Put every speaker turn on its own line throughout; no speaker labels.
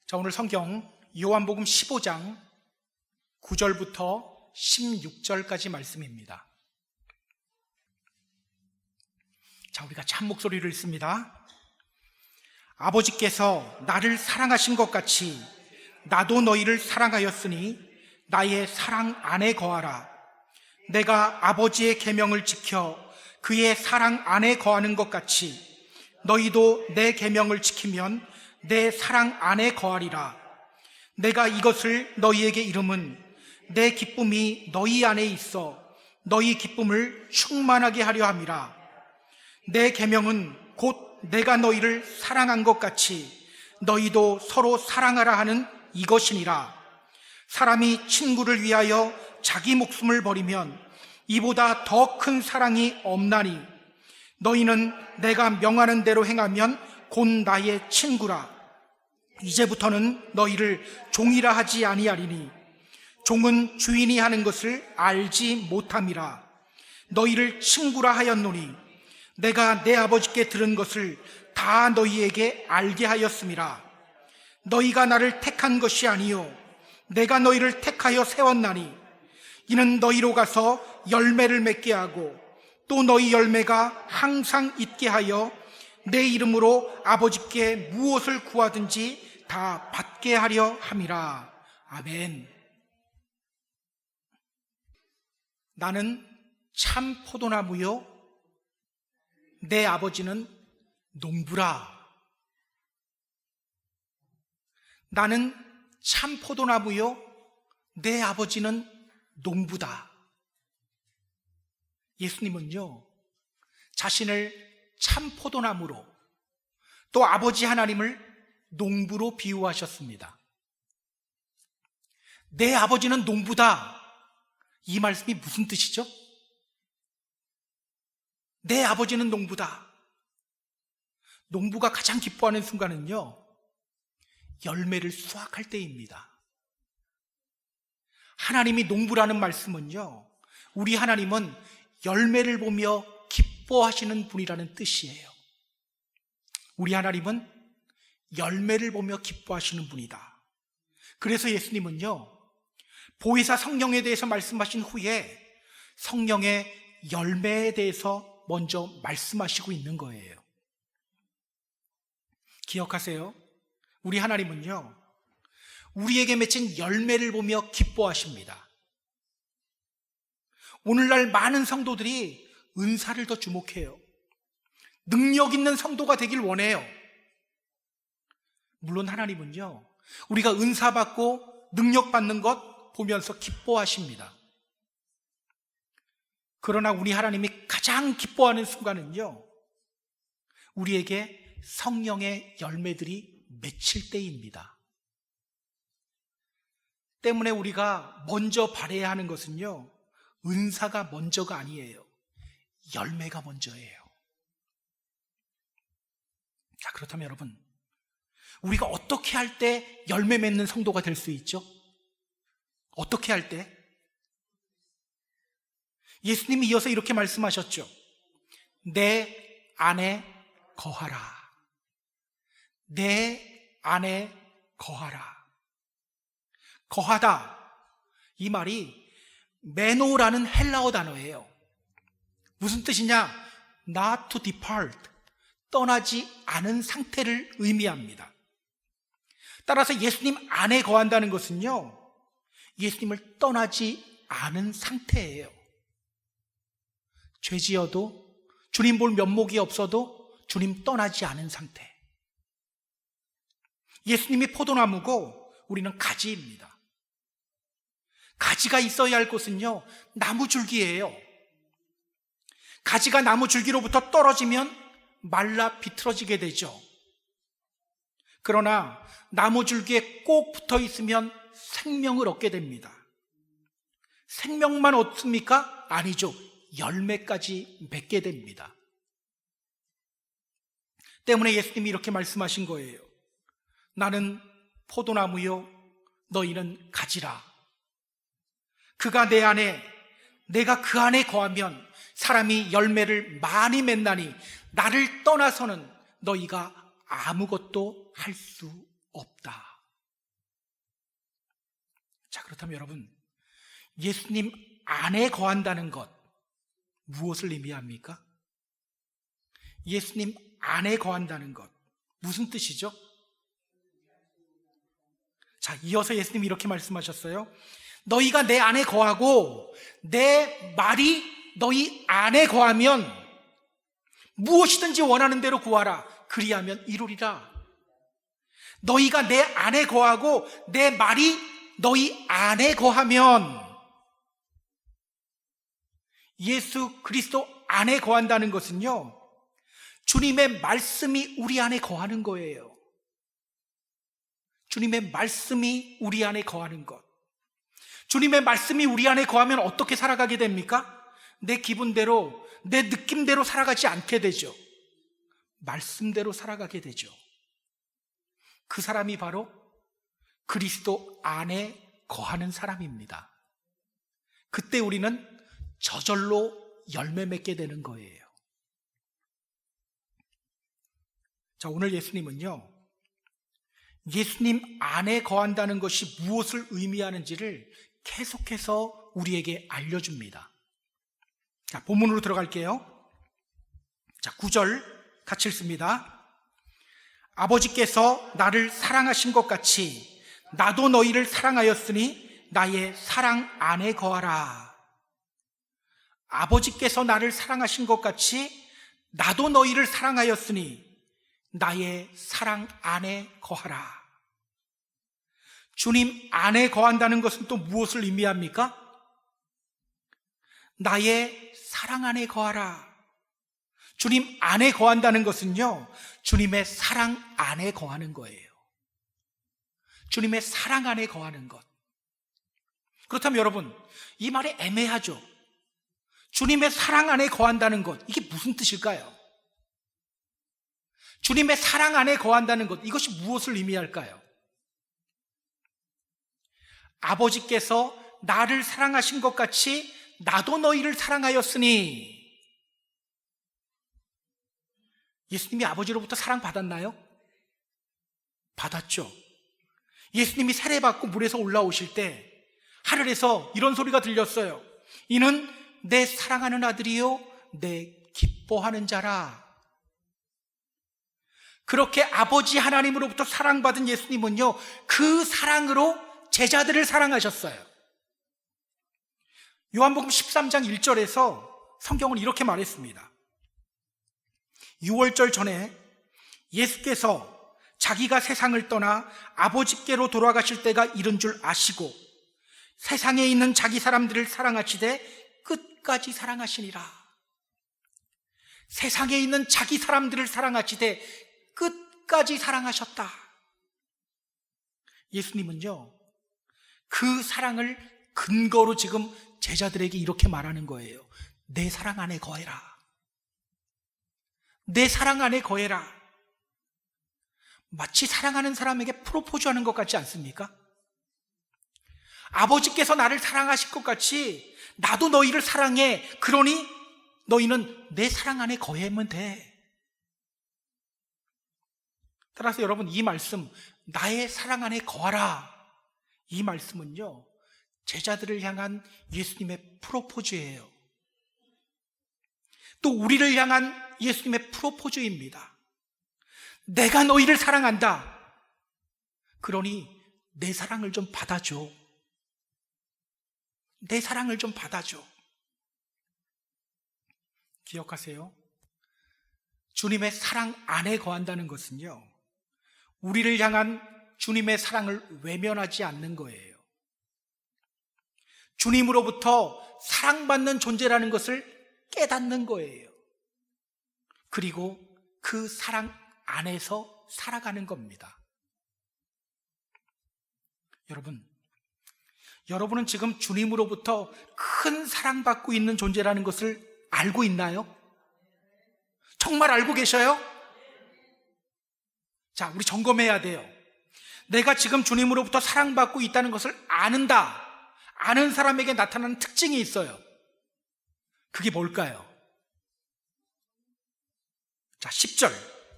자, 오늘 성경 요한복음 15장 9절부터 16절까지 말씀입니다. 자, 우리가 참 목소리를 읽습니다. 아버지께서 나를 사랑하신 것 같이 나도 너희를 사랑하였으니 나의 사랑 안에 거하라. 내가 아버지의 계명을 지켜 그의 사랑 안에 거하는 것 같이 너희도 내 계명을 지키면 내 사랑 안에 거하리라. 내가 이것을 너희에게 이름은 내 기쁨이 너희 안에 있어 너희 기쁨을 충만하게 하려 함이라. 내 계명은 곧 내가 너희를 사랑한 것 같이 너희도 서로 사랑하라 하는 이것이니라. 사람이 친구를 위하여 자기 목숨을 버리면 이보다 더 큰 사랑이 없나니 너희는 내가 명하는 대로 행하면 곧 나의 친구라. 이제부터는 너희를 종이라 하지 아니하리니 종은 주인이 하는 것을 알지 못함이라. 너희를 친구라 하였노니 내가 내 아버지께 들은 것을 다 너희에게 알게 하였음이라. 너희가 나를 택한 것이 아니요 내가 너희를 택하여 세웠나니 이는 너희로 가서 열매를 맺게 하고 또 너희 열매가 항상 있게 하여 내 이름으로 아버지께 무엇을 구하든지 다 받게 하려 함이라. 아멘. 나는 참 포도나무요 내 아버지는 농부라. 나는 참 포도나무요 내 아버지는 농부다. 예수님은요 자신을 참 포도나무로 또 아버지 하나님을 농부로 비유하셨습니다. 내 아버지는 농부다. 이 말씀이 무슨 뜻이죠? 내 아버지는 농부다. 농부가 가장 기뻐하는 순간은요 열매를 수확할 때입니다. 하나님이 농부라는 말씀은요 우리 하나님은 열매를 보며 기뻐하시는 분이라는 뜻이에요. 우리 하나님은 열매를 보며 기뻐하시는 분이다. 그래서 예수님은요 보혜사 성령에 대해서 말씀하신 후에 성령의 열매에 대해서 먼저 말씀하시고 있는 거예요. 기억하세요. 우리 하나님은요 우리에게 맺힌 열매를 보며 기뻐하십니다. 오늘날 많은 성도들이 은사를 더 주목해요. 능력 있는 성도가 되길 원해요. 물론 하나님은요 우리가 은사 받고 능력 받는 것 보면서 기뻐하십니다. 그러나 우리 하나님이 가장 기뻐하는 순간은요 우리에게 성령의 열매들이 맺힐 때입니다. 때문에 우리가 먼저 바라야 하는 것은요 은사가 먼저가 아니에요. 열매가 먼저예요. 자, 그렇다면 여러분 우리가 어떻게 할 때 열매 맺는 성도가 될 수 있죠? 어떻게 할 때? 예수님이 이어서 이렇게 말씀하셨죠. 내 안에 거하라. 내 안에 거하라. 거하다, 이 말이 메노라는 헬라어 단어예요. 무슨 뜻이냐? Not to depart, 떠나지 않은 상태를 의미합니다. 따라서 예수님 안에 거한다는 것은요 예수님을 떠나지 않은 상태예요. 죄지어도 주님 볼 면목이 없어도 주님 떠나지 않은 상태. 예수님이 포도나무고 우리는 가지입니다. 가지가 있어야 할 곳은요 나무 줄기예요. 가지가 나무 줄기로부터 떨어지면 말라 비틀어지게 되죠. 그러나 나무 줄기에 꼭 붙어 있으면 생명을 얻게 됩니다. 생명만 얻습니까? 아니죠. 열매까지 맺게 됩니다. 때문에 예수님이 이렇게 말씀하신 거예요. 나는 포도나무요 너희는 가지라. 그가 내 안에 내가 그 안에 거하면 사람이 열매를 많이 맺나니 나를 떠나서는 너희가 아무것도 할 수 없다. 자, 그렇다면 여러분, 예수님 안에 거한다는 것, 무엇을 의미합니까? 예수님 안에 거한다는 것, 무슨 뜻이죠? 자, 이어서 예수님이 이렇게 말씀하셨어요. 너희가 내 안에 거하고 내 말이 너희 안에 거하면 무엇이든지 원하는 대로 구하라. 그리하면 이루리라. 너희가 내 안에 거하고 내 말이 너희 안에 거하면, 예수 그리스도 안에 거한다는 것은요, 주님의 말씀이 우리 안에 거하는 거예요. 주님의 말씀이 우리 안에 거하는 것. 주님의 말씀이 우리 안에 거하면 어떻게 살아가게 됩니까? 내 기분대로, 내 느낌대로 살아가지 않게 되죠. 말씀대로 살아가게 되죠. 그 사람이 바로 그리스도 안에 거하는 사람입니다. 그때 우리는 저절로 열매 맺게 되는 거예요. 자, 오늘 예수님은요, 예수님 안에 거한다는 것이 무엇을 의미하는지를 계속해서 우리에게 알려줍니다. 자, 본문으로 들어갈게요. 자, 9절 같이 읽습니다. 아버지께서 나를 사랑하신 것 같이 나도 너희를 사랑하였으니 나의 사랑 안에 거하라. 아버지께서 나를 사랑하신 것 같이 나도 너희를 사랑하였으니 나의 사랑 안에 거하라. 주님 안에 거한다는 것은 또 무엇을 의미합니까? 나의 사랑 안에 거하라. 주님 안에 거한다는 것은요, 주님의 사랑 안에 거하는 거예요. 주님의 사랑 안에 거하는 것. 그렇다면 여러분, 이 말이 애매하죠? 주님의 사랑 안에 거한다는 것, 이게 무슨 뜻일까요? 주님의 사랑 안에 거한다는 것, 이것이 무엇을 의미할까요? 아버지께서 나를 사랑하신 것 같이 나도 너희를 사랑하였으니. 예수님이 아버지로부터 사랑받았나요? 받았죠. 예수님이 세례받고 물에서 올라오실 때 하늘에서 이런 소리가 들렸어요. 이는 내 사랑하는 아들이요 내 기뻐하는 자라. 그렇게 아버지 하나님으로부터 사랑받은 예수님은요, 그 사랑으로 제자들을 사랑하셨어요. 요한복음 13장 1절에서 성경은 이렇게 말했습니다. 유월절 전에 예수께서 자기가 세상을 떠나 아버지께로 돌아가실 때가 이른 줄 아시고 세상에 있는 자기 사람들을 사랑하시되 끝까지 사랑하시니라. 세상에 있는 자기 사람들을 사랑하시되 끝까지 사랑하셨다. 예수님은요, 그 사랑을 근거로 지금 제자들에게 이렇게 말하는 거예요. 내 사랑 안에 거해라. 내 사랑 안에 거해라. 마치 사랑하는 사람에게 프로포즈하는 것 같지 않습니까? 아버지께서 나를 사랑하실 것 같이 나도 너희를 사랑해. 그러니 너희는 내 사랑 안에 거하면 돼. 따라서 여러분, 이 말씀, 나의 사랑 안에 거하라, 이 말씀은요, 제자들을 향한 예수님의 프로포즈예요. 또 우리를 향한 예수님의 프로포즈입니다. 내가 너희를 사랑한다. 그러니 내 사랑을 좀 받아줘. 내 사랑을 좀 받아줘. 기억하세요. 주님의 사랑 안에 거한다는 것은요, 우리를 향한 주님의 사랑을 외면하지 않는 거예요. 주님으로부터 사랑받는 존재라는 것을 깨닫는 거예요. 그리고 그 사랑 안에서 살아가는 겁니다. 여러분은 지금 주님으로부터 큰 사랑받고 있는 존재라는 것을 알고 있나요? 정말 알고 계셔요? 자, 우리 점검해야 돼요. 내가 지금 주님으로부터 사랑받고 있다는 것을 아는 사람에게 나타나는 특징이 있어요. 그게 뭘까요? 자, 10절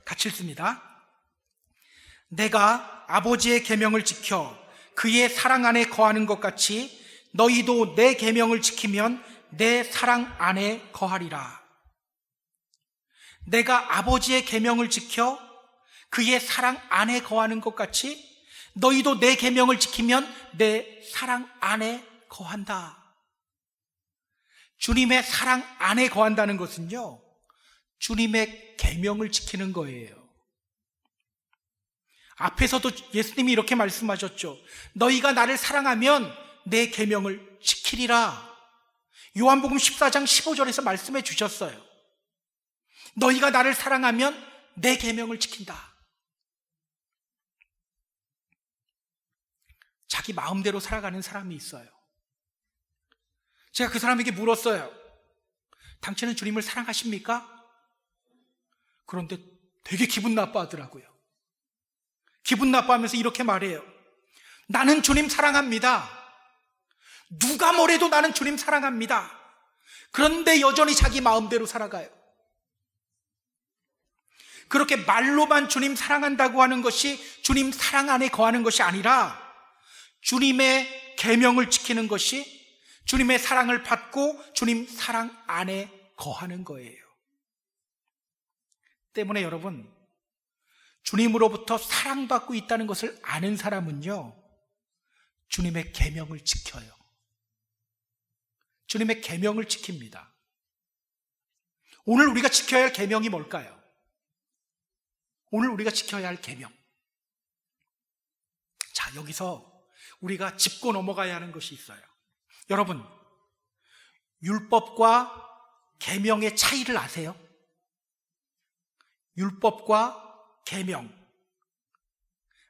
같이 읽습니다. 내가 아버지의 계명을 지켜 그의 사랑 안에 거하는 것 같이 너희도 내 계명을 지키면 내 사랑 안에 거하리라. 내가 아버지의 계명을 지켜 그의 사랑 안에 거하는 것 같이 너희도 내 계명을 지키면 내 사랑 안에 거한다. 주님의 사랑 안에 거한다는 것은요, 주님의 계명을 지키는 거예요. 앞에서도 예수님이 이렇게 말씀하셨죠. 너희가 나를 사랑하면 내 계명을 지키리라. 요한복음 14장 15절에서 말씀해 주셨어요. 너희가 나를 사랑하면 내 계명을 지킨다. 자기 마음대로 살아가는 사람이 있어요. 제가 그 사람에게 물었어요. 당신은 주님을 사랑하십니까? 그런데 되게 기분 나빠하더라고요. 기분 나빠하면서 이렇게 말해요. 나는 주님 사랑합니다. 누가 뭐래도 나는 주님 사랑합니다. 그런데 여전히 자기 마음대로 살아가요. 그렇게 말로만 주님 사랑한다고 하는 것이 주님 사랑 안에 거하는 것이 아니라 주님의 계명을 지키는 것이 주님의 사랑을 받고 주님 사랑 안에 거하는 거예요. 때문에 여러분, 주님으로부터 사랑받고 있다는 것을 아는 사람은요, 주님의 계명을 지켜요. 주님의 계명을 지킵니다. 오늘 우리가 지켜야 할 계명이 뭘까요? 오늘 우리가 지켜야 할 계명. 자, 여기서 우리가 짚고 넘어가야 하는 것이 있어요. 여러분, 율법과 계명의 차이를 아세요? 율법과 계명.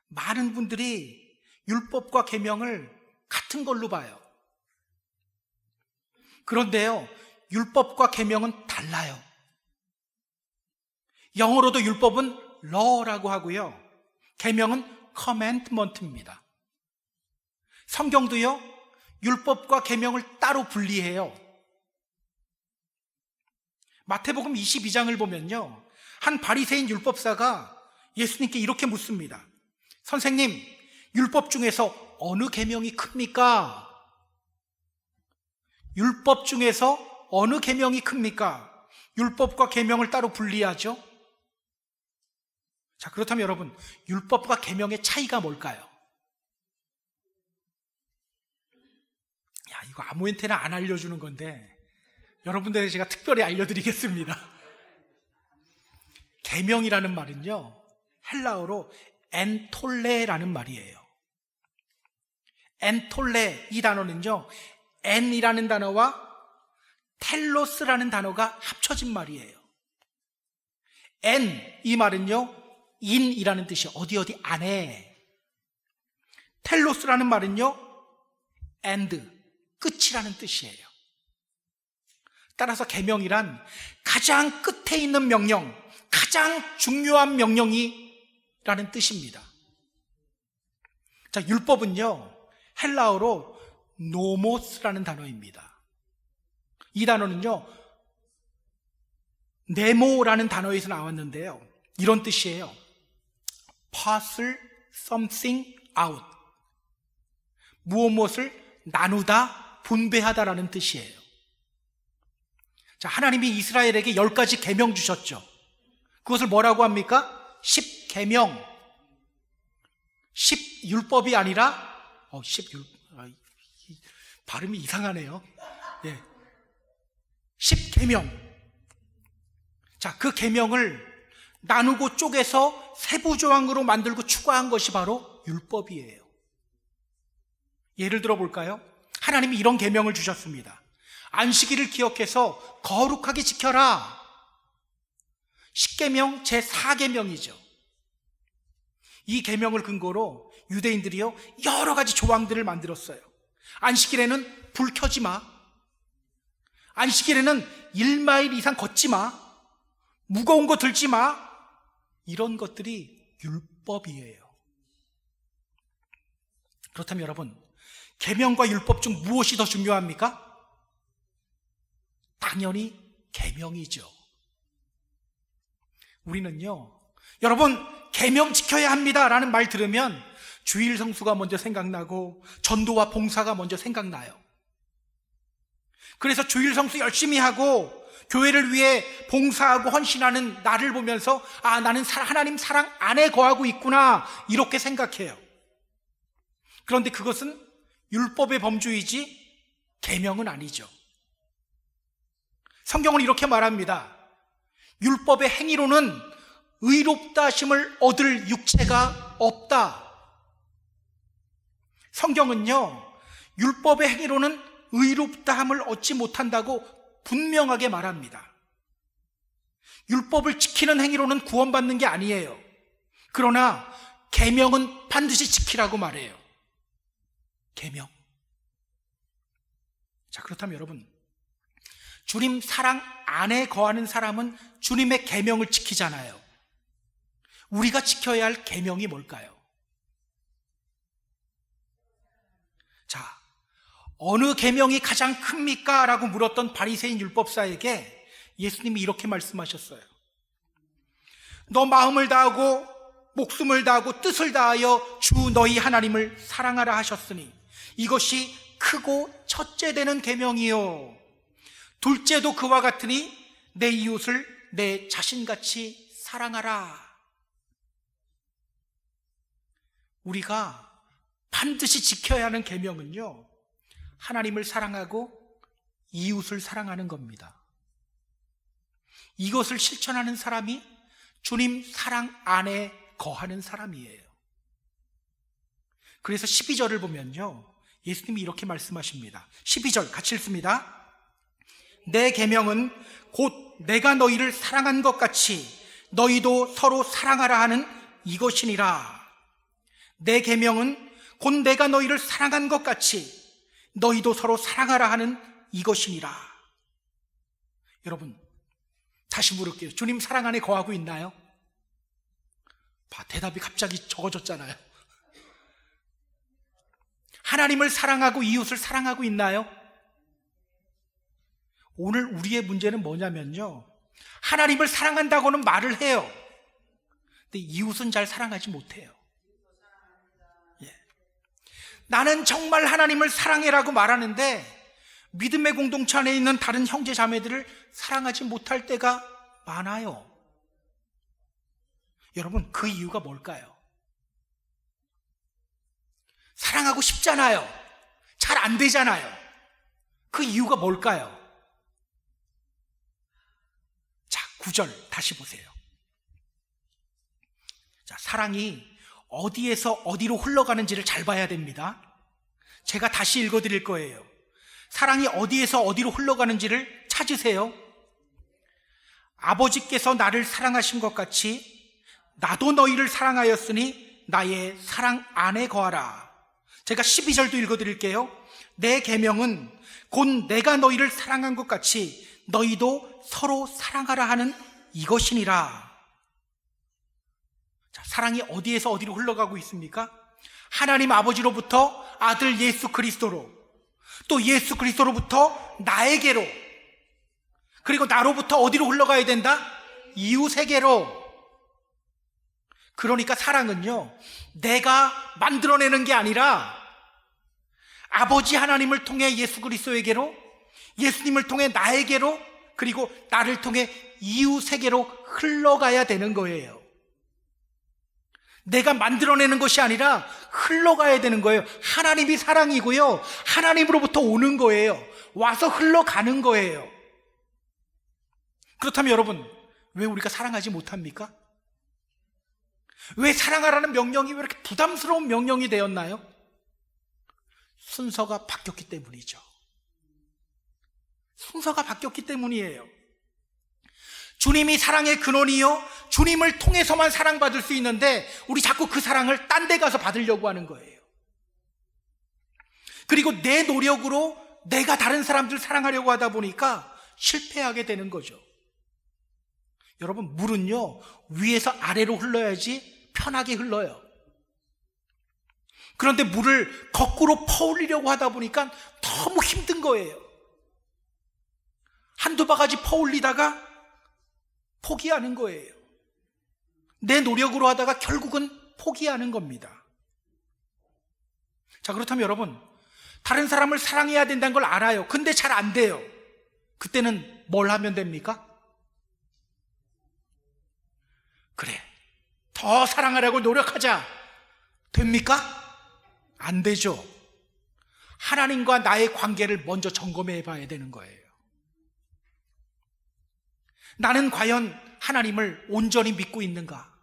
많은 분들이 율법과 계명을 같은 걸로 봐요. 그런데요, 율법과 계명은 달라요. 영어로도 율법은 law라고 하고요, 계명은 commandment입니다. 성경도요, 율법과 계명을 따로 분리해요. 마태복음 22장을 보면요, 한 바리새인 율법사가 예수님께 이렇게 묻습니다. 선생님, 율법 중에서 어느 계명이 큽니까? 율법 중에서 어느 계명이 큽니까? 율법과 계명을 따로 분리하죠. 자, 그렇다면 여러분, 율법과 계명의 차이가 뭘까요? 야, 이거 아무한테나 안 알려주는 건데 여러분들에게 제가 특별히 알려드리겠습니다. 계명이라는 말은요, 헬라어로 엔톨레라는 말이에요. 엔톨레, 이 단어는요, 엔이라는 단어와 텔로스라는 단어가 합쳐진 말이에요. 엔, 이 말은요, 인이라는 뜻이 어디 안에. 텔로스라는 말은요, end, 끝이라는 뜻이에요. 따라서 계명이란 가장 끝에 있는 명령, 가장 중요한 명령이라는 뜻입니다. 자, 율법은요, 헬라어로 노모스라는 단어입니다. 이 단어는요, 네모라는 단어에서 나왔는데요, 이런 뜻이에요. parcel something out. 무엇을 나누다, 분배하다라는 뜻이에요. 자, 하나님이 이스라엘에게 10가지 계명 주셨죠. 그것을 뭐라고 합니까? 10계명. 10율법이 아니라 10율, 발음이 이상하네요. 예. 10계명. 자, 그 계명을 나누고 쪼개서 세부 조항으로 만들고 추가한 것이 바로 율법이에요. 예를 들어 볼까요? 하나님이 이런 계명을 주셨습니다. 안식일을 기억해서 거룩하게 지켜라. 10계명 제4계명이죠. 이 계명을 근거로 유대인들이요, 여러 가지 조항들을 만들었어요. 안식일에는 불 켜지 마. 안식일에는 1마일 이상 걷지 마. 무거운 거 들지 마. 이런 것들이 율법이에요. 그렇다면 여러분, 계명과 율법 중 무엇이 더 중요합니까? 당연히 계명이죠. 우리는요, 여러분 계명 지켜야 합니다 라는 말 들으면 주일 성수가 먼저 생각나고 전도와 봉사가 먼저 생각나요. 그래서 주일 성수 열심히 하고 교회를 위해 봉사하고 헌신하는 나를 보면서 나는 하나님 사랑 안에 거하고 있구나, 이렇게 생각해요. 그런데 그것은 율법의 범주이지 계명은 아니죠. 성경은 이렇게 말합니다. 율법의 행위로는 의롭다 하심을 얻을 육체가 없다. 성경은요, 율법의 행위로는 의롭다함을 얻지 못한다고 분명하게 말합니다. 율법을 지키는 행위로는 구원받는 게 아니에요. 그러나 계명은 반드시 지키라고 말해요. 계명. 자, 그렇다면 여러분, 주님 사랑 안에 거하는 사람은 주님의 계명을 지키잖아요. 우리가 지켜야 할 계명이 뭘까요? 자, 어느 계명이 가장 큽니까? 라고 물었던 바리새인 율법사에게 예수님이 이렇게 말씀하셨어요. 너 마음을 다하고 목숨을 다하고 뜻을 다하여 주 너희 하나님을 사랑하라 하셨으니 이것이 크고 첫째 되는 계명이요, 둘째도 그와 같으니 내 이웃을 내 자신같이 사랑하라. 우리가 반드시 지켜야 하는 계명은요, 하나님을 사랑하고 이웃을 사랑하는 겁니다. 이것을 실천하는 사람이 주님 사랑 안에 거하는 사람이에요. 그래서 12절을 보면요, 예수님이 이렇게 말씀하십니다. 12절 같이 읽습니다. 내 계명은 곧 내가 너희를 사랑한 것 같이 너희도 서로 사랑하라 하는 이것이니라. 내 계명은 곧 내가 너희를 사랑한 것 같이 너희도 서로 사랑하라 하는 이것이니라. 여러분, 다시 물을게요. 주님 사랑 안에 거하고 있나요? 대답이 갑자기 적어졌잖아요. 하나님을 사랑하고 이웃을 사랑하고 있나요? 오늘 우리의 문제는 뭐냐면요, 하나님을 사랑한다고는 말을 해요. 근데 이웃은 잘 사랑하지 못해요. 나는 정말 하나님을 사랑해라고 말하는데 믿음의 공동체 안에 있는 다른 형제 자매들을 사랑하지 못할 때가 많아요. 여러분, 그 이유가 뭘까요? 사랑하고 싶잖아요. 잘 안 되잖아요. 그 이유가 뭘까요? 자, 9절 다시 보세요. 자, 사랑이 어디에서 어디로 흘러가는지를 잘 봐야 됩니다. 제가 다시 읽어드릴 거예요. 사랑이 어디에서 어디로 흘러가는지를 찾으세요. 아버지께서 나를 사랑하신 것 같이 나도 너희를 사랑하였으니 나의 사랑 안에 거하라. 제가 12절도 읽어드릴게요. 내 계명은 곧 내가 너희를 사랑한 것 같이 너희도 서로 사랑하라 하는 이것이니라. 자, 사랑이 어디에서 어디로 흘러가고 있습니까? 하나님 아버지로부터 아들 예수 그리스도로, 또 예수 그리스도로부터 나에게로, 그리고 나로부터 어디로 흘러가야 된다? 이웃에게로. 그러니까 사랑은요, 내가 만들어내는 게 아니라 아버지 하나님을 통해 예수 그리스도에게로, 예수님을 통해 나에게로, 그리고 나를 통해 이웃에게로 흘러가야 되는 거예요. 내가 만들어내는 것이 아니라 흘러가야 되는 거예요. 하나님이 사랑이고요, 하나님으로부터 오는 거예요. 와서 흘러가는 거예요. 그렇다면 여러분, 왜 우리가 사랑하지 못합니까? 왜 사랑하라는 명령이 왜 이렇게 부담스러운 명령이 되었나요? 순서가 바뀌었기 때문이죠. 순서가 바뀌었기 때문이에요. 주님이 사랑의 근원이요, 주님을 통해서만 사랑받을 수 있는데 우리 자꾸 그 사랑을 딴 데 가서 받으려고 하는 거예요. 그리고 내 노력으로 내가 다른 사람들 사랑하려고 하다 보니까 실패하게 되는 거죠. 여러분, 물은요, 위에서 아래로 흘러야지 편하게 흘러요. 그런데 물을 거꾸로 퍼올리려고 하다 보니까 너무 힘든 거예요. 한두 바가지 퍼올리다가 포기하는 거예요. 내 노력으로 하다가 결국은 포기하는 겁니다. 자, 그렇다면 여러분, 다른 사람을 사랑해야 된다는 걸 알아요. 근데 잘 안 돼요. 그때는 뭘 하면 됩니까? 그래, 더 사랑하려고 노력하자. 됩니까? 안 되죠. 하나님과 나의 관계를 먼저 점검해 봐야 되는 거예요. 나는 과연 하나님을 온전히 믿고 있는가?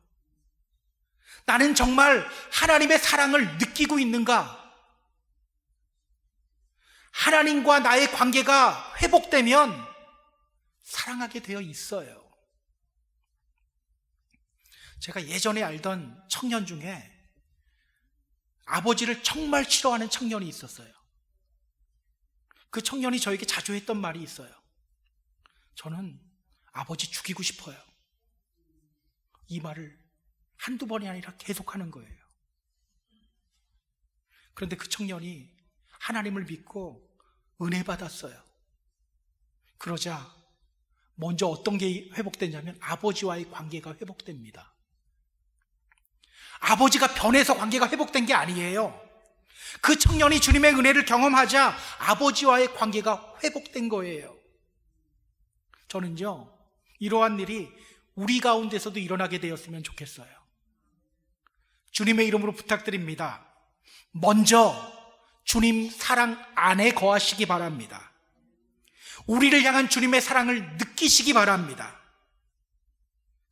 나는 정말 하나님의 사랑을 느끼고 있는가? 하나님과 나의 관계가 회복되면 사랑하게 되어 있어요. 제가 예전에 알던 청년 중에 아버지를 정말 싫어하는 청년이 있었어요. 그 청년이 저에게 자주 했던 말이 있어요. 저는 아버지 죽이고 싶어요. 이 말을 한두 번이 아니라 계속 하는 거예요. 그런데 그 청년이 하나님을 믿고 은혜 받았어요. 그러자 먼저 어떤 게 회복되냐면 아버지와의 관계가 회복됩니다. 아버지가 변해서 관계가 회복된 게 아니에요. 그 청년이 주님의 은혜를 경험하자 아버지와의 관계가 회복된 거예요. 저는요, 이러한 일이 우리 가운데서도 일어나게 되었으면 좋겠어요. 주님의 이름으로 부탁드립니다. 먼저 주님 사랑 안에 거하시기 바랍니다. 우리를 향한 주님의 사랑을 느끼시기 바랍니다.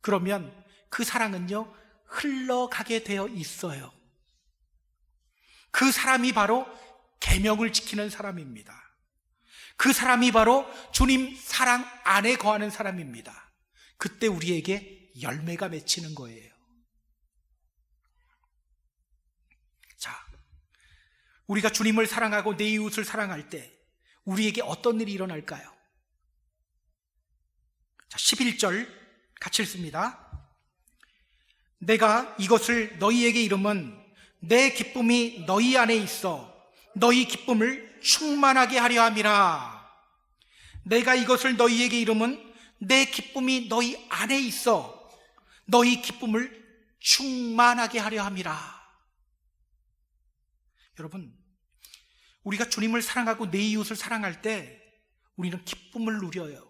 그러면 그 사랑은요, 흘러가게 되어 있어요. 그 사람이 바로 계명을 지키는 사람입니다. 그 사람이 바로 주님 사랑 안에 거하는 사람입니다. 그때 우리에게 열매가 맺히는 거예요. 자, 우리가 주님을 사랑하고 내 이웃을 사랑할 때 우리에게 어떤 일이 일어날까요? 자, 11절 같이 읽습니다. 내가 이것을 너희에게 이름은 내 기쁨이 너희 안에 있어 너희 기쁨을 충만하게 하려 함이라. 내가 이것을 너희에게 이름은 내 기쁨이 너희 안에 있어 너희 기쁨을 충만하게 하려 함이라. 여러분, 우리가 주님을 사랑하고 내 이웃을 사랑할 때 우리는 기쁨을 누려요.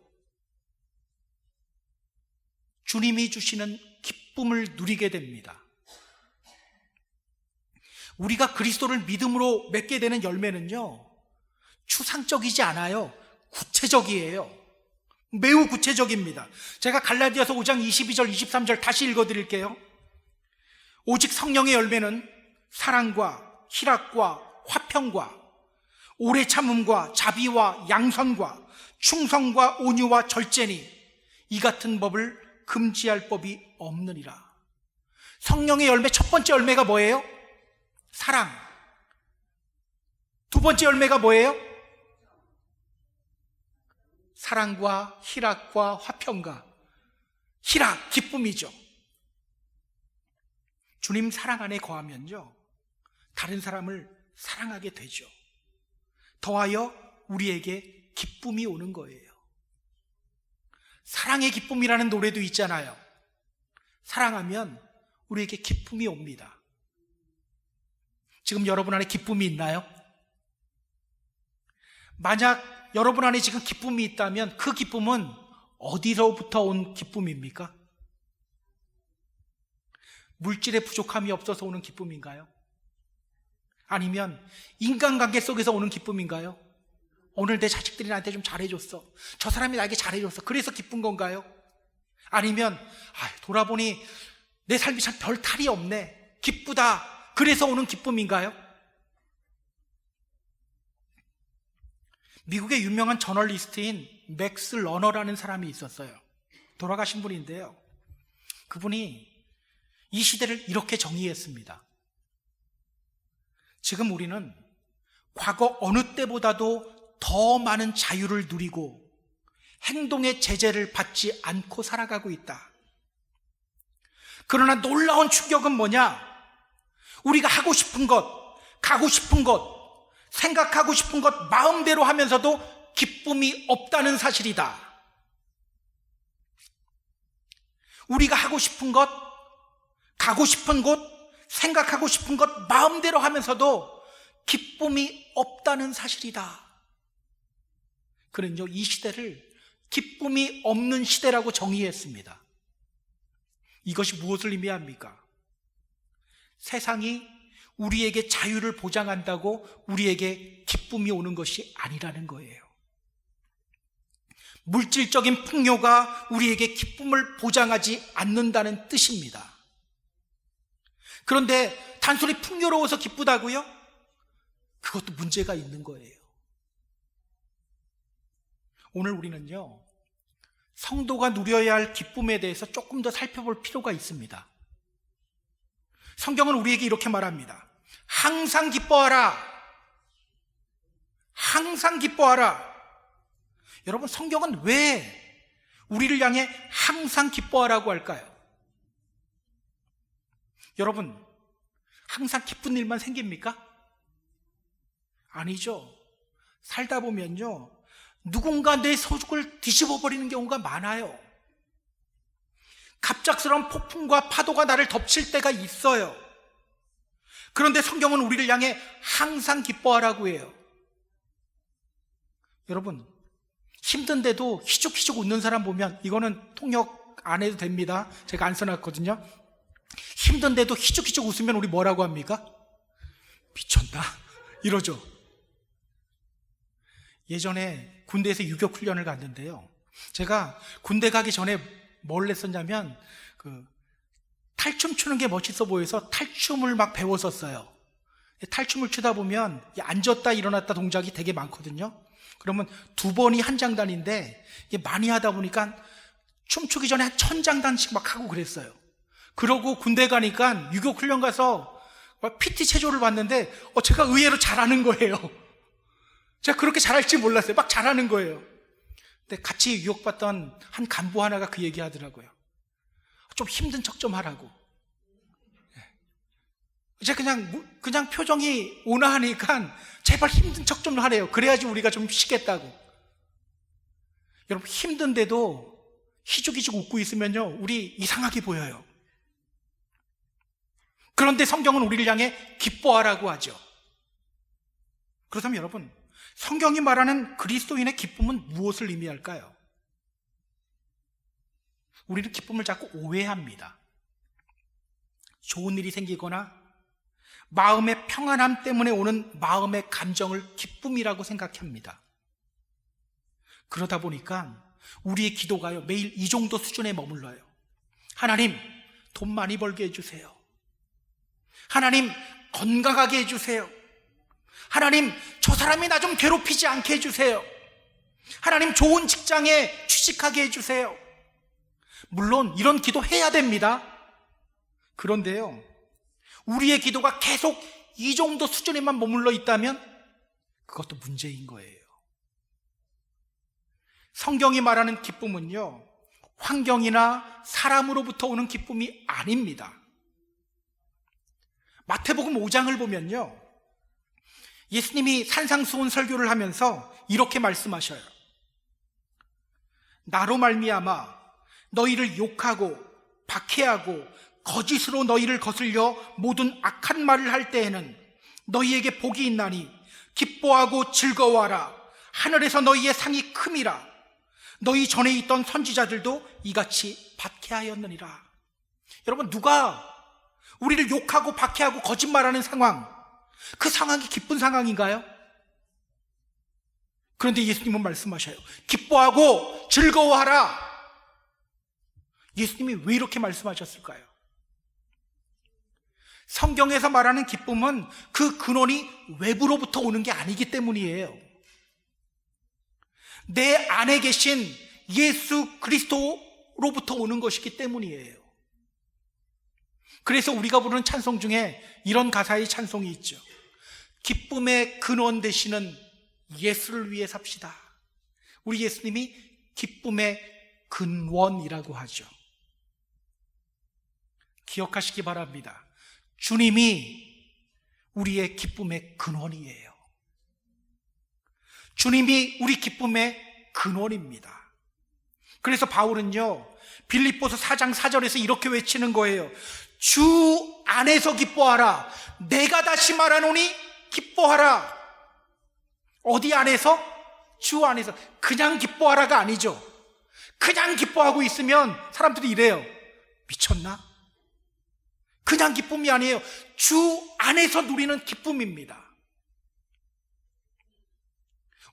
주님이 주시는 기쁨을 누리게 됩니다. 우리가 그리스도를 믿음으로 맺게 되는 열매는요, 추상적이지 않아요. 구체적이에요. 매우 구체적입니다. 제가 갈라디아서 5장 22절 23절 다시 읽어드릴게요. 오직 성령의 열매는 사랑과 희락과 화평과 오래 참음과 자비와 양선과 충성과 온유와 절제니 이 같은 법을 금지할 법이 없느니라. 성령의 열매 첫 번째 열매가 뭐예요? 사랑. 두 번째 열매가 뭐예요? 사랑과 희락과 화평과 희락, 기쁨이죠. 주님 사랑 안에 거하면요, 다른 사람을 사랑하게 되죠. 더하여 우리에게 기쁨이 오는 거예요. 사랑의 기쁨이라는 노래도 있잖아요. 사랑하면 우리에게 기쁨이 옵니다. 지금 여러분 안에 기쁨이 있나요? 만약 여러분 안에 지금 기쁨이 있다면 그 기쁨은 어디서부터 온 기쁨입니까? 물질의 부족함이 없어서 오는 기쁨인가요? 아니면 인간관계 속에서 오는 기쁨인가요? 오늘 내 자식들이 나한테 좀 잘해줬어, 저 사람이 나에게 잘해줬어, 그래서 기쁜 건가요? 아니면 돌아보니 내 삶이 참 별 탈이 없네, 기쁘다, 그래서 오는 기쁨인가요? 미국의 유명한 저널리스트인 맥스 러너라는 사람이 있었어요. 돌아가신 분인데요, 그분이 이 시대를 이렇게 정의했습니다. 지금 우리는 과거 어느 때보다도 더 많은 자유를 누리고 행동의 제재를 받지 않고 살아가고 있다. 그러나 놀라운 충격은 뭐냐? 우리가 하고 싶은 것, 가고 싶은 것, 생각하고 싶은 것 마음대로 하면서도 기쁨이 없다는 사실이다. 우리가 하고 싶은 것, 가고 싶은 곳, 생각하고 싶은 것 마음대로 하면서도 기쁨이 없다는 사실이다. 그는요, 이 시대를 기쁨이 없는 시대라고 정의했습니다. 이것이 무엇을 의미합니까? 세상이 우리에게 자유를 보장한다고 우리에게 기쁨이 오는 것이 아니라는 거예요. 물질적인 풍요가 우리에게 기쁨을 보장하지 않는다는 뜻입니다. 그런데 단순히 풍요로워서 기쁘다고요? 그것도 문제가 있는 거예요. 오늘 우리는요, 성도가 누려야 할 기쁨에 대해서 조금 더 살펴볼 필요가 있습니다. 성경은 우리에게 이렇게 말합니다. 항상 기뻐하라. 항상 기뻐하라. 여러분, 성경은 왜 우리를 향해 항상 기뻐하라고 할까요? 여러분, 항상 기쁜 일만 생깁니까? 아니죠. 살다 보면요, 누군가 내 소중을 뒤집어 버리는 경우가 많아요. 갑작스러운 폭풍과 파도가 나를 덮칠 때가 있어요. 그런데 성경은 우리를 향해 항상 기뻐하라고 해요. 여러분, 힘든데도 희죽희죽 웃는 사람 보면, 이거는 통역 안 해도 됩니다. 제가 안 써놨거든요. 힘든데도 희죽희죽 웃으면 우리 뭐라고 합니까? 미쳤나? 이러죠. 예전에 군대에서 유격 훈련을 갔는데요, 제가 군대 가기 전에 뭘 했었냐면 탈춤 추는 게 멋있어 보여서 탈춤을 막 배웠었어요. 탈춤을 추다 보면 앉았다 일어났다 동작이 되게 많거든요. 그러면 2번이 한 장단인데 이게 많이 하다 보니까 춤추기 전에 한 1000장단씩 막 하고 그랬어요. 그러고 군대 가니까 유격 훈련 가서 PT 체조를 봤는데 제가 의외로 잘하는 거예요. 제가 그렇게 잘할지 몰랐어요. 막 잘하는 거예요. 근데 같이 유혹받던 한 간부 하나가 그 얘기 하더라고요. 좀 힘든 척 좀 하라고. 이제 그냥 표정이 온화하니까 제발 힘든 척 좀 하래요. 그래야지 우리가 좀 쉬겠다고. 여러분, 힘든데도 희죽희죽 웃고 있으면요, 우리 이상하게 보여요. 그런데 성경은 우리를 향해 기뻐하라고 하죠. 그렇다면 여러분, 성경이 말하는 그리스도인의 기쁨은 무엇을 의미할까요? 우리는 기쁨을 자꾸 오해합니다. 좋은 일이 생기거나 마음의 평안함 때문에 오는 마음의 감정을 기쁨이라고 생각합니다. 그러다 보니까 우리의 기도가요, 매일 이 정도 수준에 머물러요. 하나님, 돈 많이 벌게 해주세요. 하나님, 건강하게 해주세요. 하나님, 저 사람이 나 좀 괴롭히지 않게 해주세요. 하나님, 좋은 직장에 취직하게 해주세요. 물론 이런 기도 해야 됩니다. 그런데요, 우리의 기도가 계속 이 정도 수준에만 머물러 있다면 그것도 문제인 거예요. 성경이 말하는 기쁨은요, 환경이나 사람으로부터 오는 기쁨이 아닙니다. 마태복음 5장을 보면요, 예수님이 산상수훈 설교를 하면서 이렇게 말씀하셔요. 나로 말미암아 너희를 욕하고 박해하고 거짓으로 너희를 거슬려 모든 악한 말을 할 때에는 너희에게 복이 있나니 기뻐하고 즐거워하라. 하늘에서 너희의 상이 큼이라. 너희 전에 있던 선지자들도 이같이 박해하였느니라. 여러분, 누가 우리를 욕하고 박해하고 거짓말하는 상황, 그 상황이 기쁜 상황인가요? 그런데 예수님은 말씀하셔요. 기뻐하고 즐거워하라. 예수님이 왜 이렇게 말씀하셨을까요? 성경에서 말하는 기쁨은 그 근원이 외부로부터 오는 게 아니기 때문이에요. 내 안에 계신 예수 그리스도로부터 오는 것이기 때문이에요. 그래서 우리가 부르는 찬송 중에 이런 가사의 찬송이 있죠. 기쁨의 근원 되시는 예수를 위해 삽시다. 우리 예수님이 기쁨의 근원이라고 하죠. 기억하시기 바랍니다. 주님이 우리의 기쁨의 근원이에요. 주님이 우리 기쁨의 근원입니다. 그래서 바울은요, 빌립보서 4장 4절에서 이렇게 외치는 거예요. 주 안에서 기뻐하라. 내가 다시 말하노니 기뻐하라. 어디 안에서? 주 안에서. 그냥 기뻐하라가 아니죠. 그냥 기뻐하고 있으면 사람들이 이래요. 미쳤나? 그냥 기쁨이 아니에요. 주 안에서 누리는 기쁨입니다.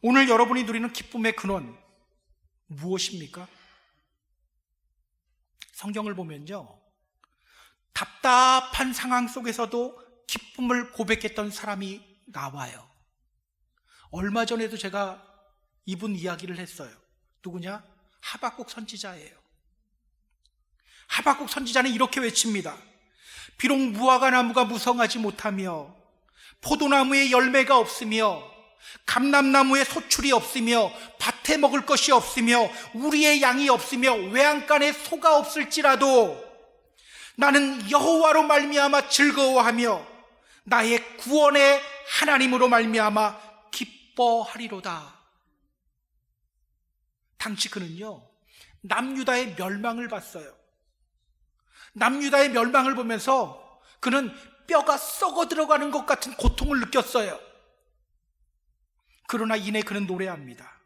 오늘 여러분이 누리는 기쁨의 근원 무엇입니까? 성경을 보면요, 답답한 상황 속에서도 기쁨을 고백했던 사람이 나와요. 얼마 전에도 제가 이분 이야기를 했어요. 누구냐? 하박국 선지자예요. 하박국 선지자는 이렇게 외칩니다. 비록 무화과 나무가 무성하지 못하며 포도나무에 열매가 없으며 감람나무에 소출이 없으며 밭에 먹을 것이 없으며 우리의 양이 없으며 외양간에 소가 없을지라도 나는 여호와로 말미암아 즐거워하며 나의 구원의 하나님으로 말미암아 기뻐하리로다. 당시 그는요, 남유다의 멸망을 봤어요. 남유다의 멸망을 보면서 그는 뼈가 썩어 들어가는 것 같은 고통을 느꼈어요. 그러나 이내 그는 노래합니다.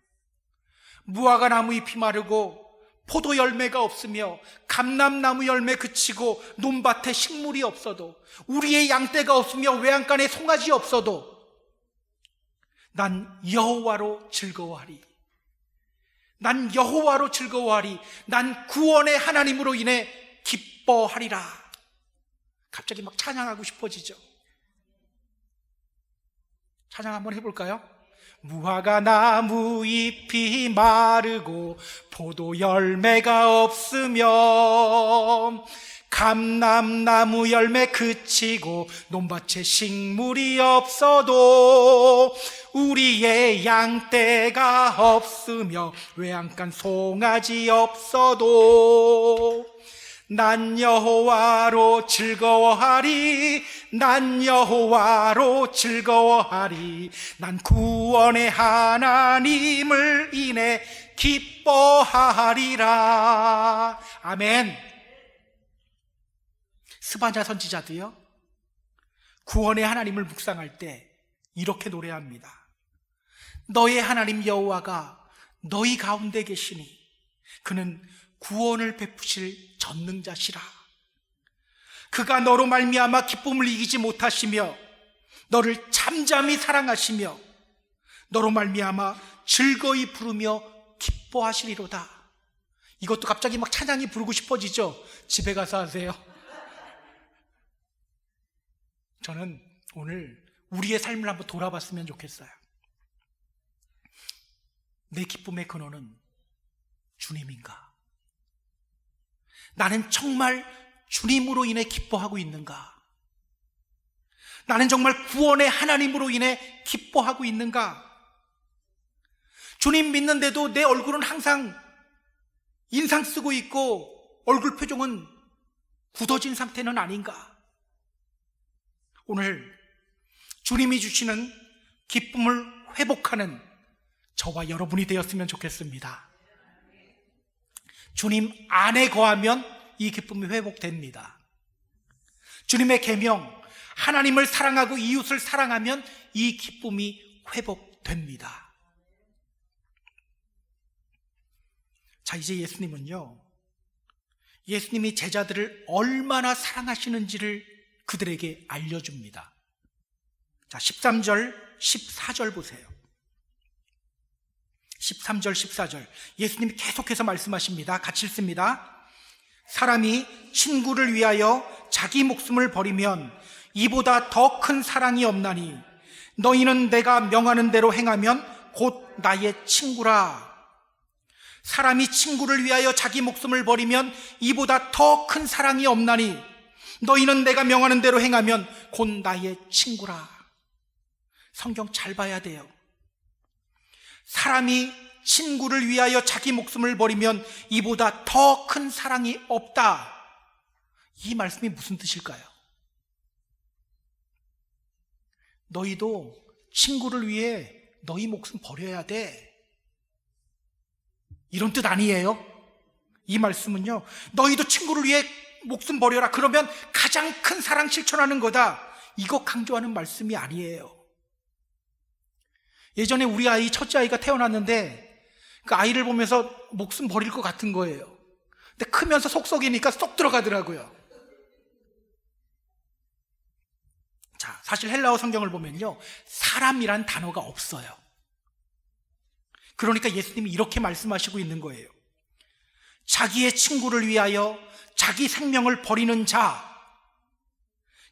무화과 나무 잎이 마르고 포도 열매가 없으며 감람나무 열매 그치고 논밭에 식물이 없어도 우리의 양떼가 없으며 외양간에 송아지 없어도 난 여호와로 즐거워하리. 난 여호와로 즐거워하리. 난 구원의 하나님으로 인해 기뻐하리라. 갑자기 막 찬양하고 싶어지죠. 찬양 한번 해볼까요? 무화과 나무 잎이 마르고 포도 열매가 없으며 감람나무 열매 그치고 논밭에 식물이 없어도 우리의 양떼가 없으며 외양간 송아지 없어도 난 여호와로 즐거워하리. 난 여호와로 즐거워하리. 난 구원의 하나님을 인해 기뻐하리라. 아멘. 스바냐 선지자도요, 구원의 하나님을 묵상할 때 이렇게 노래합니다. 너의 하나님 여호와가 너희 가운데 계시니 그는 구원을 베푸실 전능자시라. 그가 너로 말미암아 기쁨을 이기지 못하시며 너를 잠잠히 사랑하시며 너로 말미암아 즐거이 부르며 기뻐하시리로다. 이것도 갑자기 막 찬양이 부르고 싶어지죠? 집에 가서 하세요. 저는 오늘 우리의 삶을 한번 돌아봤으면 좋겠어요. 내 기쁨의 근원은 주님인가? 나는 정말 주님으로 인해 기뻐하고 있는가? 나는 정말 구원의 하나님으로 인해 기뻐하고 있는가? 주님 믿는데도 내 얼굴은 항상 인상 쓰고 있고 얼굴 표정은 굳어진 상태는 아닌가? 오늘 주님이 주시는 기쁨을 회복하는 저와 여러분이 되었으면 좋겠습니다. 주님 안에 거하면 이 기쁨이 회복됩니다. 주님의 계명, 하나님을 사랑하고 이웃을 사랑하면 이 기쁨이 회복됩니다. 자, 이제 예수님은요, 예수님이 제자들을 얼마나 사랑하시는지를 그들에게 알려줍니다. 자, 13절, 14절 보세요. 13절, 14절. 예수님이 계속해서 말씀하십니다. 같이 읽습니다. 사람이 친구를 위하여 자기 목숨을 버리면 이보다 더 큰 사랑이 없나니 너희는 내가 명하는 대로 행하면 곧 나의 친구라. 사람이 친구를 위하여 자기 목숨을 버리면 이보다 더 큰 사랑이 없나니 너희는 내가 명하는 대로 행하면 곧 나의 친구라. 성경 잘 봐야 돼요. 사람이 친구를 위하여 자기 목숨을 버리면 이보다 더 큰 사랑이 없다. 이 말씀이 무슨 뜻일까요? 너희도 친구를 위해 너희 목숨 버려야 돼, 이런 뜻 아니에요? 이 말씀은요, 너희도 친구를 위해 목숨 버려라, 그러면 가장 큰 사랑 실천하는 거다, 이거 강조하는 말씀이 아니에요. 예전에 우리 아이, 첫째 아이가 태어났는데 그 아이를 보면서 목숨 버릴 것 같은 거예요. 근데 크면서 속썩이니까 쏙 들어가더라고요. 자, 사실 헬라어 성경을 보면요, 사람이란 단어가 없어요. 그러니까 예수님이 이렇게 말씀하시고 있는 거예요. 자기의 친구를 위하여 자기 생명을 버리는 자,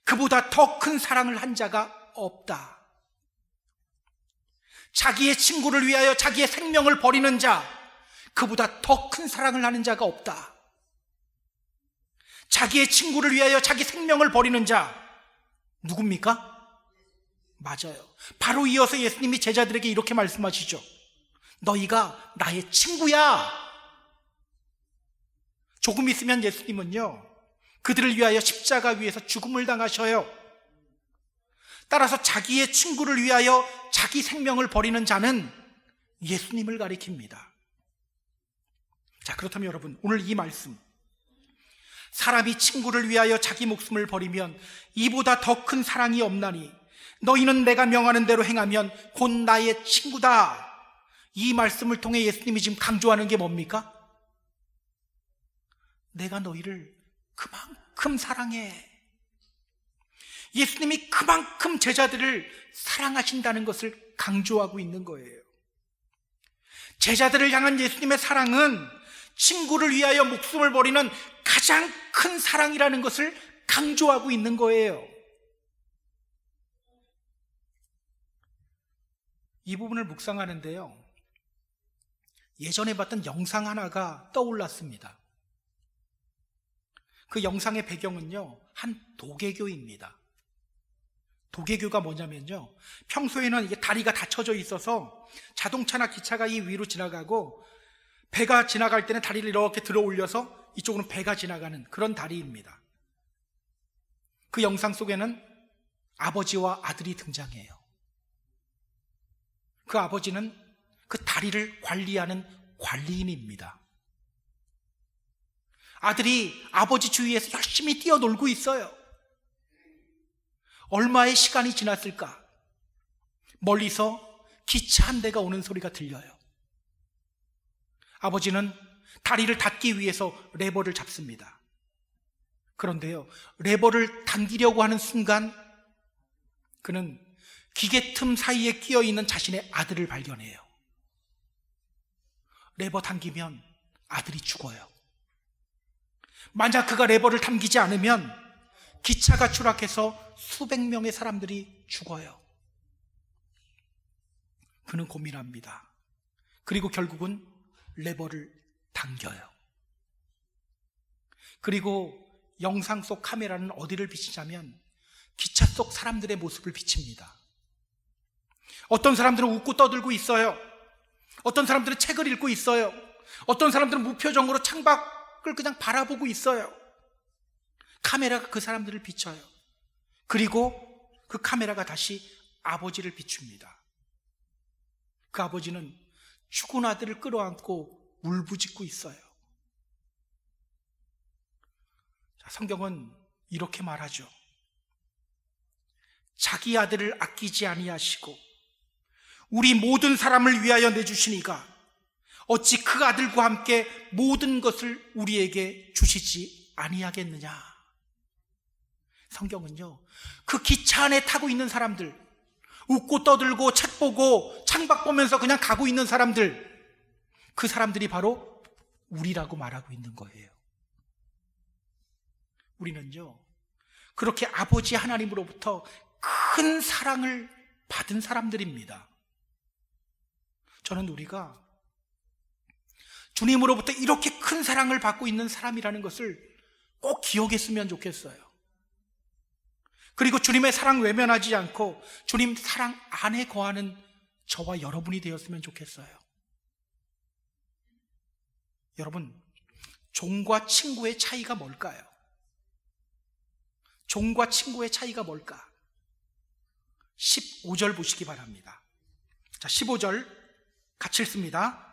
그보다 더 큰 사랑을 한 자가 없다. 자기의 친구를 위하여 자기의 생명을 버리는 자, 그보다 더 큰 사랑을 하는 자가 없다. 자기의 친구를 위하여 자기 생명을 버리는 자, 누굽니까? 맞아요. 바로 이어서 예수님이 제자들에게 이렇게 말씀하시죠. 너희가 나의 친구야. 조금 있으면 예수님은요, 그들을 위하여 십자가 위에서 죽음을 당하셔요. 따라서 자기의 친구를 위하여 자기 생명을 버리는 자는 예수님을 가리킵니다. 자, 그렇다면 여러분, 오늘 이 말씀, 사람이 친구를 위하여 자기 목숨을 버리면 이보다 더 큰 사랑이 없나니 너희는 내가 명하는 대로 행하면 곧 나의 친구다. 이 말씀을 통해 예수님이 지금 강조하는 게 뭡니까? 내가 너희를 그만큼 사랑해. 예수님이 그만큼 제자들을 사랑하신다는 것을 강조하고 있는 거예요. 제자들을 향한 예수님의 사랑은 친구를 위하여 목숨을 버리는 가장 큰 사랑이라는 것을 강조하고 있는 거예요. 이 부분을 묵상하는데요, 예전에 봤던 영상 하나가 떠올랐습니다. 그 영상의 배경은요, 한 도개교입니다. 도개교가 뭐냐면요, 평소에는 이게 다리가 닫혀져 있어서 자동차나 기차가 이 위로 지나가고 배가 지나갈 때는 다리를 이렇게 들어 올려서 이쪽으로 배가 지나가는 그런 다리입니다. 그 영상 속에는 아버지와 아들이 등장해요. 그 아버지는 그 다리를 관리하는 관리인입니다. 아들이 아버지 주위에서 열심히 뛰어놀고 있어요. 얼마의 시간이 지났을까? 멀리서 기차 한 대가 오는 소리가 들려요. 아버지는 다리를 닫기 위해서 레버를 잡습니다. 그런데요, 레버를 당기려고 하는 순간 그는 기계 틈 사이에 끼어 있는 자신의 아들을 발견해요. 레버 당기면 아들이 죽어요. 만약 그가 레버를 당기지 않으면 기차가 추락해서 수백 명의 사람들이 죽어요. 그는 고민합니다. 그리고 결국은 레버를 당겨요. 그리고 영상 속 카메라는 어디를 비치냐면 기차 속 사람들의 모습을 비칩니다. 어떤 사람들은 웃고 떠들고 있어요. 어떤 사람들은 책을 읽고 있어요. 어떤 사람들은 무표정으로 창밖을 그냥 바라보고 있어요. 카메라가 그 사람들을 비춰요. 그리고 그 카메라가 다시 아버지를 비춥니다. 그 아버지는 죽은 아들을 끌어안고 울부짖고 있어요. 자, 성경은 이렇게 말하죠. 자기 아들을 아끼지 아니하시고 우리 모든 사람을 위하여 내주시니가 어찌 그 아들과 함께 모든 것을 우리에게 주시지 아니하겠느냐. 성경은요, 그 기차 안에 타고 있는 사람들, 웃고 떠들고 책 보고 창밖 보면서 그냥 가고 있는 사람들, 그 사람들이 바로 우리라고 말하고 있는 거예요. 우리는요, 그렇게 아버지 하나님으로부터 큰 사랑을 받은 사람들입니다. 저는 우리가 주님으로부터 이렇게 큰 사랑을 받고 있는 사람이라는 것을 꼭 기억했으면 좋겠어요. 그리고 주님의 사랑 외면하지 않고 주님 사랑 안에 거하는 저와 여러분이 되었으면 좋겠어요. 여러분, 종과 친구의 차이가 뭘까요? 종과 친구의 차이가 뭘까? 15절 보시기 바랍니다. 자, 15절 같이 읽습니다.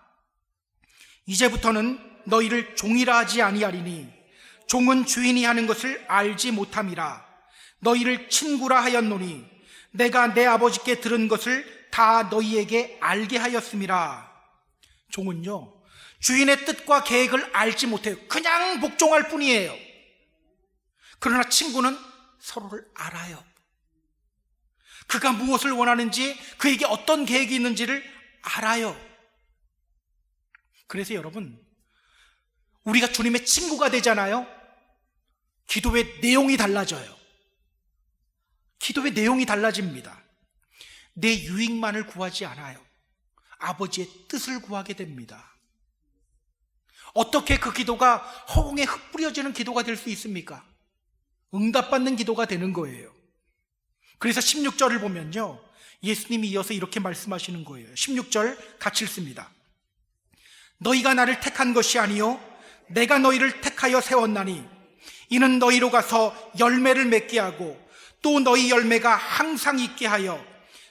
이제부터는 너희를 종이라 하지 아니하리니 종은 주인이 하는 것을 알지 못함이라. 너희를 친구라 하였노니 내가 내 아버지께 들은 것을 다 다 너희에게 알게 하였음이라. 종은요, 주인의 뜻과 계획을 알지 못해요. 그냥 복종할 뿐이에요. 그러나 친구는 서로를 알아요. 그가 무엇을 원하는지, 그에게 어떤 계획이 있는지를 알아요. 그래서 여러분, 우리가 주님의 친구가 되잖아요. 기도의 내용이 달라져요. 기도의 내용이 달라집니다. 내 유익만을 구하지 않아요. 아버지의 뜻을 구하게 됩니다. 어떻게 그 기도가 허공에 흙 뿌려지는 기도가 될 수 있습니까? 응답받는 기도가 되는 거예요. 그래서 16절을 보면요, 예수님이 이어서 이렇게 말씀하시는 거예요. 16절 같이 읽습니다. 너희가 나를 택한 것이 아니요 내가 너희를 택하여 세웠나니 이는 너희로 가서 열매를 맺게 하고 또 너희 열매가 항상 있게 하여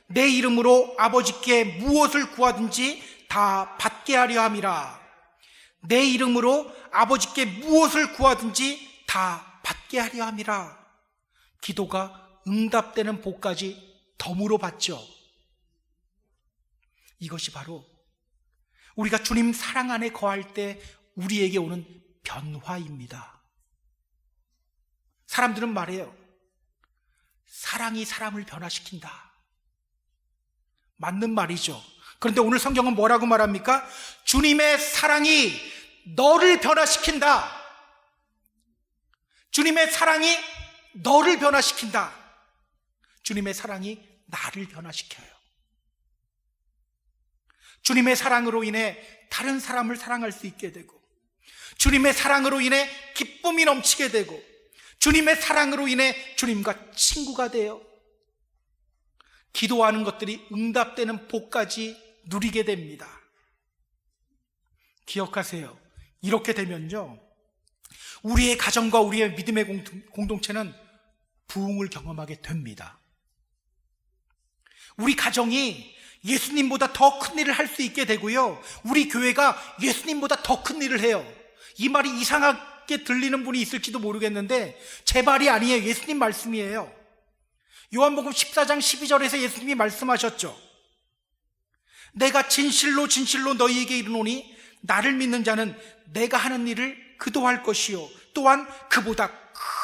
내 이름으로 아버지께 무엇을 구하든지 다 받게 하려 함이라. 내 이름으로 아버지께 무엇을 구하든지 다 받게 하려 함이라. 기도가 응답되는 복까지 덤으로 받죠. 이것이 바로 우리가 주님 사랑 안에 거할 때 우리에게 오는 변화입니다. 사람들은 말해요. 사랑이 사람을 변화시킨다. 맞는 말이죠. 그런데 오늘 성경은 뭐라고 말합니까? 주님의 사랑이 너를 변화시킨다. 주님의 사랑이 너를 변화시킨다. 주님의 사랑이 나를 변화시켜요. 주님의 사랑으로 인해 다른 사람을 사랑할 수 있게 되고, 주님의 사랑으로 인해 기쁨이 넘치게 되고, 주님의 사랑으로 인해 주님과 친구가 되어 기도하는 것들이 응답되는 복까지 누리게 됩니다. 기억하세요. 이렇게 되면요, 우리의 가정과 우리의 믿음의 공동체는 부흥을 경험하게 됩니다. 우리 가정이 예수님보다 더 큰 일을 할 수 있게 되고요, 우리 교회가 예수님보다 더 큰 일을 해요. 이 말이 이상하게 들리는 분이 있을지도 모르겠는데 제 말이 아니에요. 예수님 말씀이에요. 요한복음 14장 12절에서 예수님이 말씀하셨죠. 내가 진실로 진실로 너희에게 이르노니 나를 믿는 자는 내가 하는 일을 그도 할 것이요 또한 그보다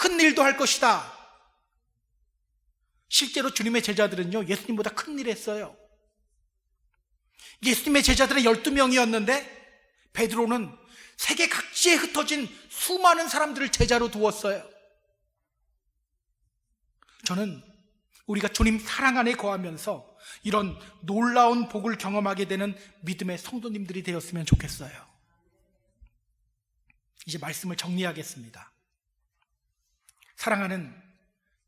큰 일도 할 것이다. 실제로 주님의 제자들은요, 예수님보다 큰 일을 했어요. 예수님의 제자들은 12명이었는데 베드로는 세계 각지에 흩어진 수많은 사람들을 제자로 두었어요. 저는 우리가 주님 사랑 안에 거하면서 이런 놀라운 복을 경험하게 되는 믿음의 성도님들이 되었으면 좋겠어요. 이제 말씀을 정리하겠습니다. 사랑하는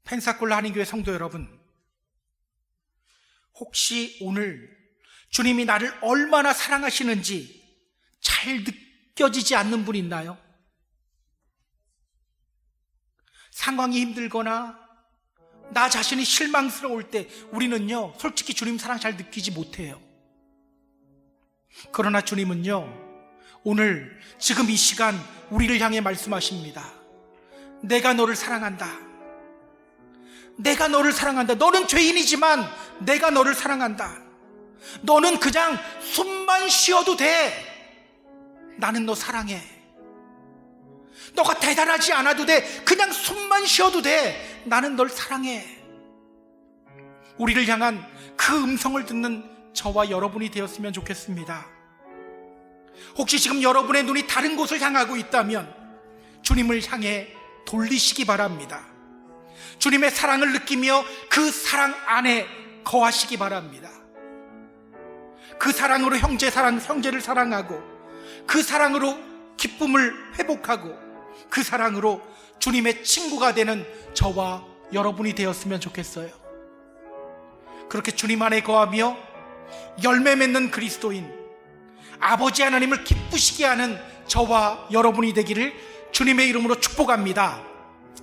펜사콜라 한인교회 성도 여러분, 혹시 오늘 주님이 나를 얼마나 사랑하시는지 잘 느껴지지 않는 분 있나요? 상황이 힘들거나 나 자신이 실망스러울 때 우리는요, 솔직히 주님 사랑 잘 느끼지 못해요. 그러나 주님은요, 오늘 지금 이 시간 우리를 향해 말씀하십니다. 내가 너를 사랑한다. 내가 너를 사랑한다. 너는 죄인이지만 내가 너를 사랑한다. 너는 그냥 숨만 쉬어도 돼. 나는 너 사랑해. 너가 대단하지 않아도 돼. 그냥 숨만 쉬어도 돼. 나는 널 사랑해. 우리를 향한 그 음성을 듣는 저와 여러분이 되었으면 좋겠습니다. 혹시 지금 여러분의 눈이 다른 곳을 향하고 있다면 주님을 향해 돌리시기 바랍니다. 주님의 사랑을 느끼며 그 사랑 안에 거하시기 바랍니다. 그 사랑으로 형제를 사랑하고, 그 사랑으로 기쁨을 회복하고, 그 사랑으로 주님의 친구가 되는 저와 여러분이 되었으면 좋겠어요. 그렇게 주님 안에 거하며 열매 맺는 그리스도인, 아버지 하나님을 기쁘시게 하는 저와 여러분이 되기를 주님의 이름으로 축복합니다.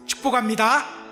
축복합니다.